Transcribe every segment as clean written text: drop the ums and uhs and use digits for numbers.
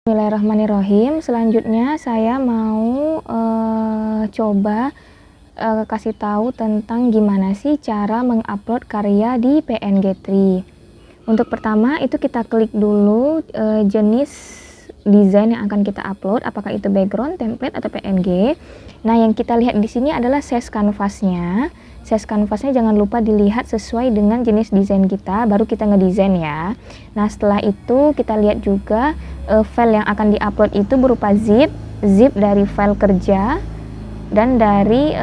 Bismillahirrahmanirrahim. Selanjutnya saya mau coba kasih tahu tentang gimana sih cara mengupload karya di PNG3. Untuk pertama itu kita klik dulu jenis desain yang akan kita upload, apakah itu background, template atau PNG. Nah, yang kita lihat di sini adalah size kanvasnya. Size kanvasnya jangan lupa dilihat sesuai dengan jenis desain kita, baru kita ngedesain ya. Nah, setelah itu kita lihat juga file yang akan diupload itu berupa zip dari file kerja dan dari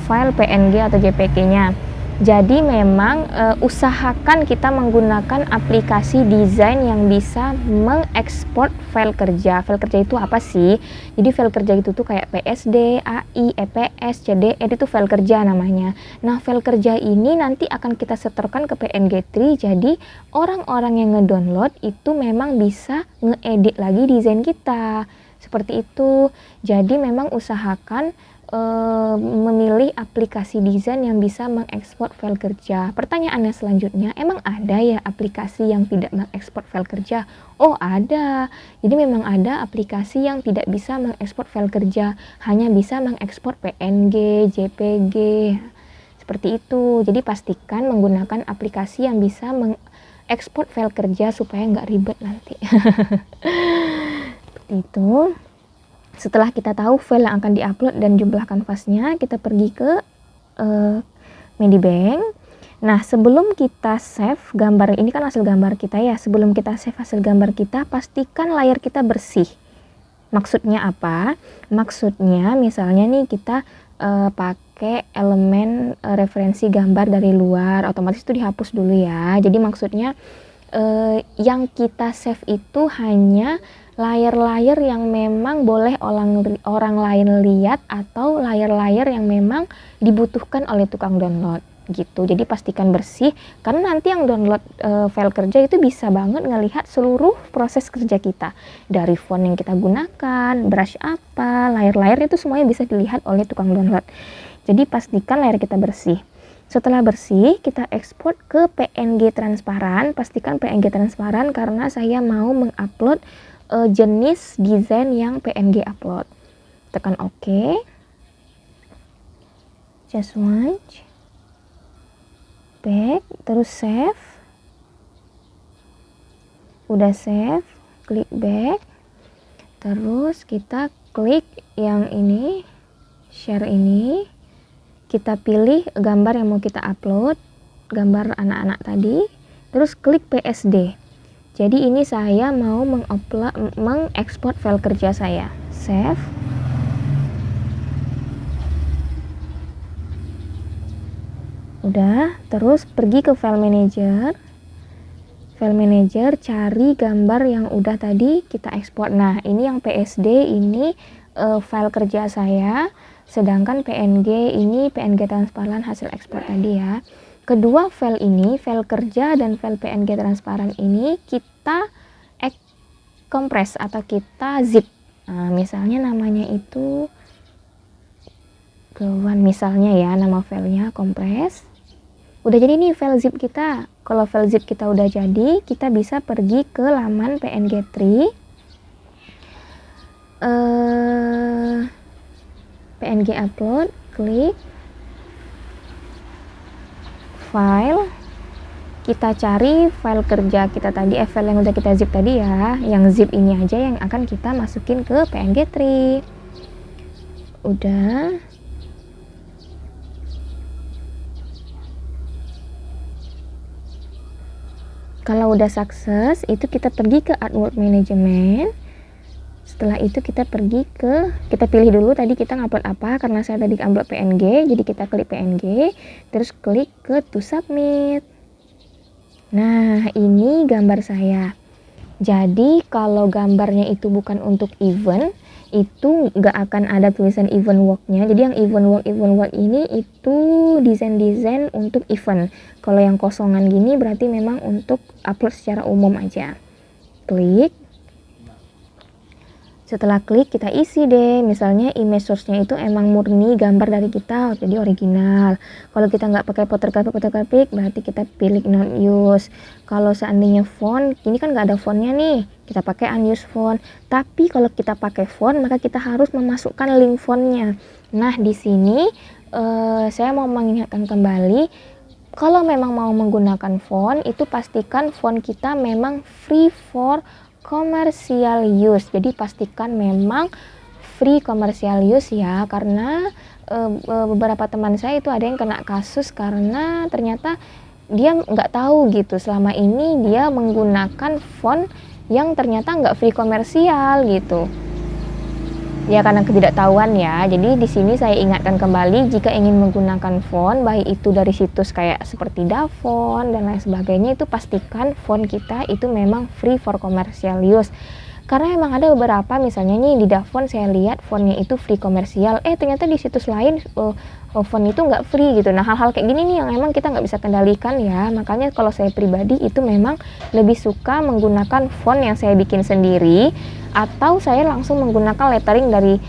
file PNG atau JPG-nya. Jadi memang usahakan kita menggunakan aplikasi desain yang bisa mengekspor file kerja. File kerja itu apa sih? Jadi file kerja itu tuh kayak PSD, AI, EPS, CDE, itu file kerja namanya. Nah, file kerja ini nanti akan kita setorkan ke PNG3. Jadi orang-orang yang ngedownload itu memang bisa ngeedit lagi desain kita. Seperti itu. Jadi memang usahakan memilih aplikasi desain yang bisa mengekspor file kerja. Pertanyaannya selanjutnya, emang ada ya aplikasi yang tidak mengekspor file kerja? Oh, ada. Jadi memang ada aplikasi yang tidak bisa mengekspor file kerja, hanya bisa mengekspor PNG, JPG. Seperti itu. Jadi pastikan menggunakan aplikasi yang bisa mengekspor file kerja supaya nggak ribet nanti. Seperti itu. Setelah kita tahu file yang akan diupload dan jumlah kanvasnya, kita pergi ke Medibank. Nah, sebelum kita save gambar, ini kan hasil gambar kita ya. Sebelum kita save hasil gambar kita, pastikan layar kita bersih. Maksudnya apa? Maksudnya misalnya nih kita pakai elemen referensi gambar dari luar, otomatis itu dihapus dulu ya. Jadi maksudnya yang kita save itu hanya layar-layar yang memang boleh orang lain lihat atau layar-layar yang memang dibutuhkan oleh tukang download gitu. Jadi pastikan bersih karena nanti yang download file kerja itu bisa banget ngelihat seluruh proses kerja kita, dari font yang kita gunakan, brush apa, layar-layar itu semuanya bisa dilihat oleh tukang download. Jadi pastikan layar kita bersih. Setelah bersih, kita ekspor ke PNG transparan. Pastikan PNG transparan karena saya mau mengupload jenis desain yang PNG upload. Tekan OK. Just watch. Back, terus save. Udah save, klik back. Terus kita klik yang ini, share ini. Kita pilih gambar yang mau kita upload, gambar anak-anak tadi. Terus klik PSD. Jadi ini saya mau mengekspor file kerja saya. Save. Udah, terus pergi ke file manager. File manager, cari gambar yang udah tadi kita ekspor. Nah, ini yang PSD, ini file kerja saya. Sedangkan PNG ini PNG transparan hasil ekspor tadi ya. Kedua file ini, file kerja dan file PNG transparan ini kita kompres atau kita zip. Nah, misalnya namanya itu Go1 misalnya ya, nama filenya kompres. Udah jadi nih file zip kita. Kalau file zip kita udah jadi, kita bisa pergi ke laman PNG3. PNG upload, klik file, kita cari file kerja kita tadi, file yang udah kita zip tadi ya, yang zip ini aja yang akan kita masukin ke PNG3. Udah. Kalau udah sukses, itu kita pergi ke artwork management. Setelah itu kita pilih dulu tadi kita ngupload apa, karena saya tadi upload PNG, jadi kita klik PNG, terus klik ke to submit. Nah, ini gambar saya. Jadi kalau gambarnya itu bukan untuk event, itu nggak akan ada tulisan event work-nya. Jadi yang event work ini itu desain-desain untuk event. Kalau yang kosongan gini berarti memang untuk upload secara umum aja. Klik. Setelah klik kita isi deh, misalnya image source-nya itu emang murni gambar dari kita, jadi original. Kalau kita nggak pakai photographic berarti kita pilih not use. Kalau seandainya font, ini kan nggak ada fontnya nih, kita pakai unused font. Tapi kalau kita pakai font, maka kita harus memasukkan link fontnya. Nah, di sini saya mau mengingatkan kembali, kalau memang mau menggunakan font, itu pastikan font kita memang free for commercial use. Jadi pastikan memang free commercial use ya, karena beberapa teman saya itu ada yang kena kasus karena ternyata dia nggak tahu gitu, selama ini dia menggunakan font yang ternyata nggak free komersial gitu ya, karena ketidaktahuan ya. Jadi di sini saya ingatkan kembali, jika ingin menggunakan font baik itu dari situs kayak seperti Dafont dan lain sebagainya, itu pastikan font kita itu memang free for commercial use. Karena emang ada beberapa, misalnya nih di Dafont saya lihat fontnya itu free komersial, ternyata di situs lain font itu nggak free gitu. Nah, hal-hal kayak gini nih yang emang kita nggak bisa kendalikan ya. Makanya kalau saya pribadi itu memang lebih suka menggunakan font yang saya bikin sendiri, atau saya langsung menggunakan lettering dari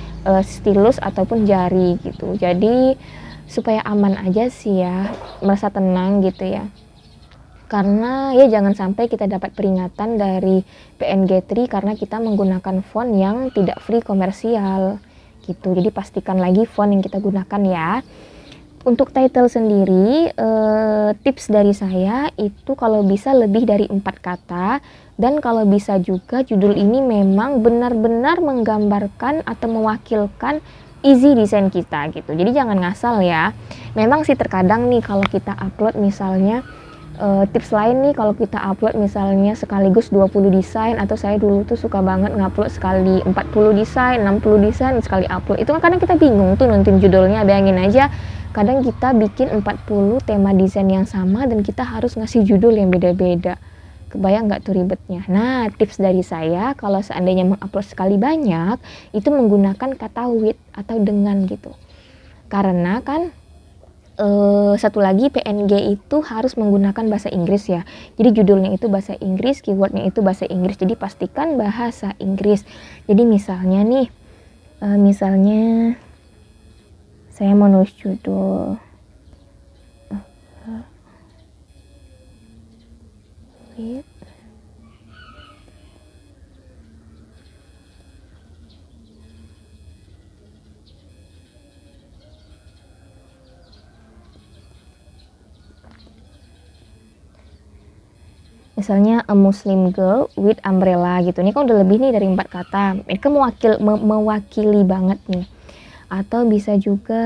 stylus ataupun jari gitu. Jadi supaya aman aja sih ya, merasa tenang gitu ya. Karena ya jangan sampai kita dapat peringatan dari PNG3 karena kita menggunakan font yang tidak free komersial gitu. Jadi pastikan lagi font yang kita gunakan ya. Untuk title sendiri, tips dari saya itu kalau bisa lebih dari 4 kata, dan kalau bisa juga judul ini memang benar-benar menggambarkan atau mewakilkan easy design kita gitu. Jadi jangan ngasal ya. Memang sih terkadang nih kalau kita upload misalnya, tips lain nih, kalau kita upload misalnya sekaligus 20 desain, atau saya dulu tuh suka banget ngupload sekali 40 desain, 60 desain sekali upload. Itu kan kadang kita bingung tuh nonton judulnya. Bayangin aja, kadang kita bikin 40 tema desain yang sama dan kita harus ngasih judul yang beda-beda. Kebayang nggak tuh ribetnya? Nah, tips dari saya kalau seandainya mengupload sekali banyak, itu menggunakan kata with atau dengan gitu. Karena kan satu lagi, PNG itu harus menggunakan bahasa Inggris ya. Jadi judulnya itu bahasa Inggris, keywordnya itu bahasa Inggris. Jadi pastikan bahasa Inggris. Jadi misalnya nih, misalnya saya mau nulis judul misalnya a Muslim girl with umbrella gitu. Ini kan udah lebih nih dari 4 kata. Ini kan mewakili banget nih. Atau bisa juga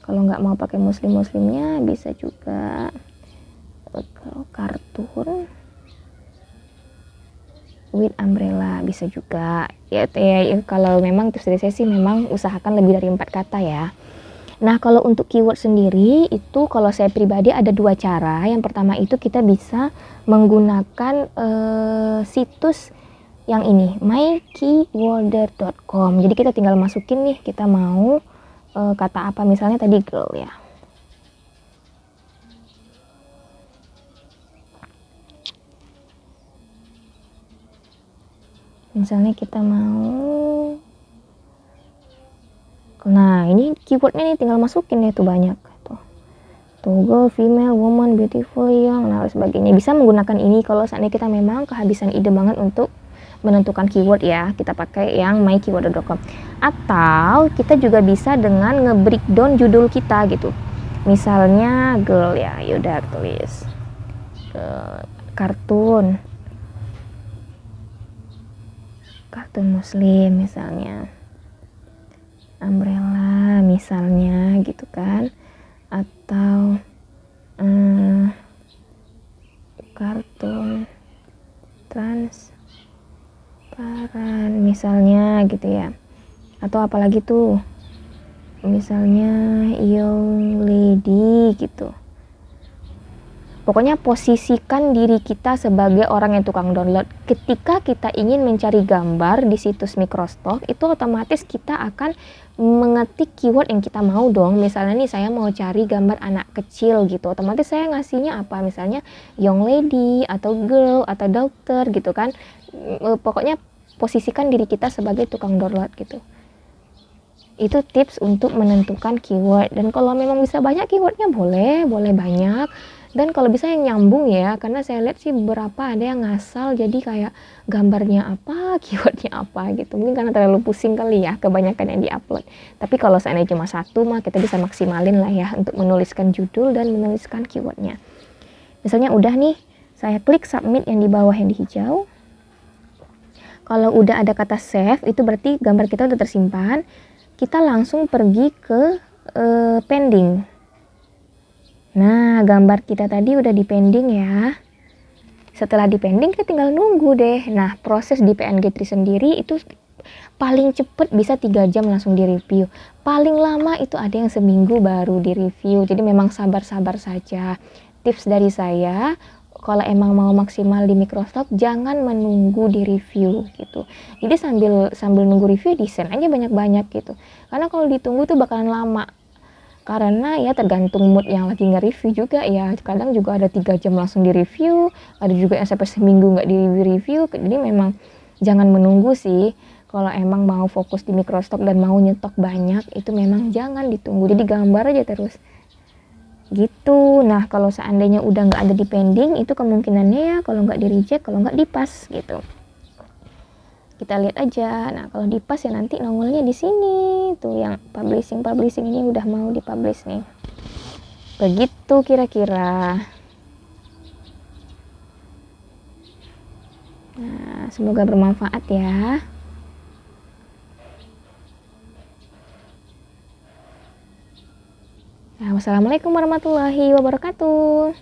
kalau nggak mau pakai muslimnya bisa juga kartun with umbrella bisa juga ya, kalau memang tips dari saya sih memang usahakan lebih dari 4 kata ya. Nah, kalau untuk keyword sendiri itu kalau saya pribadi ada 2 cara. Yang pertama itu kita bisa menggunakan situs yang ini, mykeywordder.com. Jadi kita tinggal masukin nih, kita mau kata apa, misalnya tadi girl ya. Misalnya kita mau, nah ini keywordnya nih tinggal masukin deh tuh banyak tuh girl, female, woman, beautiful, young, nah sebagainya. Bisa menggunakan ini kalau seandainya kita memang kehabisan ide banget untuk menentukan keyword ya, kita pakai yang mykeywordder.com. Atau kita juga bisa dengan nge-breakdown judul kita gitu. Misalnya girl ya, yaudah tulis kartun muslim misalnya, umbrella misalnya gitu kan, atau kartun transparan misalnya gitu ya. Atau apalagi tuh, misalnya young lady gitu. Pokoknya posisikan diri kita sebagai orang yang tukang download. Ketika kita ingin mencari gambar di situs Microstock, itu otomatis kita akan mengetik keyword yang kita mau dong. Misalnya nih saya mau cari gambar anak kecil gitu, otomatis saya ngasihnya apa, misalnya young lady atau girl atau daughter gitu kan. Pokoknya posisikan diri kita sebagai tukang download gitu. Itu tips untuk menentukan keyword. Dan kalau memang bisa banyak keywordnya, boleh banyak. Dan kalau bisa yang nyambung ya, karena saya lihat sih beberapa ada yang ngasal jadi kayak gambarnya apa, keywordnya apa gitu. Mungkin karena terlalu pusing kali ya, kebanyakan yang diupload. Tapi kalau seandainya cuma satu mah kita bisa maksimalin lah ya untuk menuliskan judul dan menuliskan keywordnya. Misalnya udah nih, saya klik submit yang di bawah yang di hijau. Kalau udah ada kata save, itu berarti gambar kita udah tersimpan. Kita langsung pergi ke pending. Nah, gambar kita tadi udah di pending ya. Setelah di pending, kita tinggal nunggu deh. Nah, proses di PNG3 sendiri itu paling cepet bisa 3 jam langsung di review. Paling lama itu ada yang seminggu baru di review. Jadi memang sabar-sabar saja. Tips dari saya, kalau emang mau maksimal di Microsoft, jangan menunggu di review gitu. Jadi sambil nunggu review, desain aja banyak-banyak gitu. Karena kalau ditunggu tuh bakalan lama. Karena ya tergantung mood yang lagi nge-review juga ya. Kadang juga ada 3 jam langsung di-review, ada juga yang sampai seminggu nggak di-review. Jadi memang jangan menunggu sih. Kalau emang mau fokus di Microstock dan mau nyetok banyak, itu memang jangan ditunggu. Jadi gambar aja terus. Gitu. Nah, kalau seandainya udah nggak ada di pending, itu kemungkinannya ya kalau nggak di-reject, kalau nggak di-pass gitu. Kita lihat aja. Nah, kalau di pas ya nanti nongolnya di sini tuh yang publishing ini udah mau dipublish nih. Begitu kira-kira. Nah, semoga bermanfaat ya. Nah, wassalamualaikum warahmatullahi wabarakatuh.